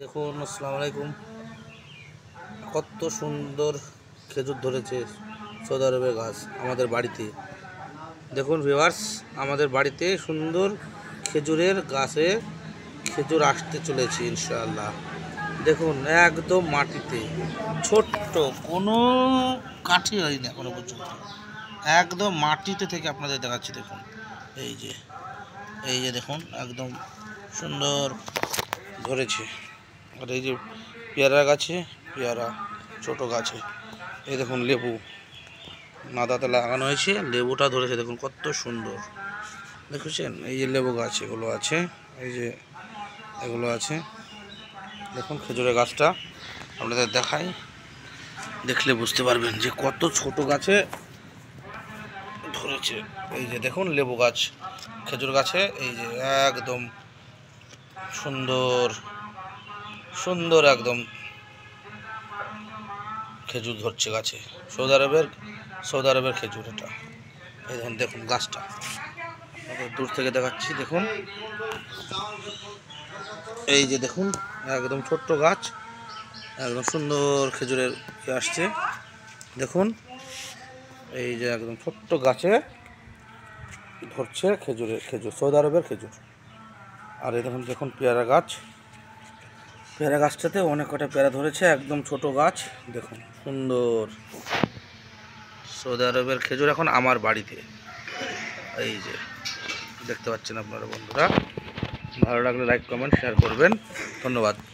দেখুন, আসসালামু আলাইকুম। কত সুন্দর খেজুর ধরেছে সৌদি আরবের গাছ আমাদের বাড়িতে। দেখুন ভিউয়ার্স, আমাদের বাড়িতে সুন্দর খেজুরের গাছে খেজুর আসতে চলেছে ইনশাআল্লাহ। দেখুন একদম মাটিতে ছোট্ট, কোনো কাঠি হয়নি এখনো পর্যন্ত, একদম মাটিতে থেকে আপনাদের দেখাচ্ছি। দেখুন এই যে দেখুন একদম সুন্দর ধরেছে। আর এই যে পেয়ারা গাছে, পেয়ারা ছোট গাছে, এই দেখুন লেবু নাদাতে লাগানো হয়েছে, লেবুটা ধরেছে দেখুন কত সুন্দর দেখেছেন। এই যে লেবু গাছ এগুলো আছে, এই যে এগুলো আছে। দেখুন খেজুরের গাছটা আপনাদের দেখাই, দেখলে বুঝতে পারবেন যে কত ছোট গাছে ধরেছে। এই যে দেখুন লেবু গাছ, খেজুর গাছে এই যে একদম সুন্দর সুন্দর একদম খেজুর ধরছে গাছে। সৌদি আরবের খেজুর এটা। এই দেখুন গাছটা দূর থেকে দেখাচ্ছি। দেখুন এই যে দেখুন একদম ছোট্ট গাছ, একদম সুন্দর খেজুরের আসছে। দেখুন এই যে একদম ছোট্ট গাছে ধরছে খেজুর সৌদি আরবের খেজুর। আর এই দেখুন পেয়ারা গাছ, পেয়ারা গাছটাতে অনেক কটা পেয়ারা ধরেছে, একদম ছোট গাছ। দেখুন সুন্দর সৌদি আরবের খেজুর এখন আমার বাড়িতে। এই যে দেখতে পাচ্ছেন আপনারা বন্ধুরা। ভালো লাগলে লাইক কমেন্ট শেয়ার করবেন। ধন্যবাদ।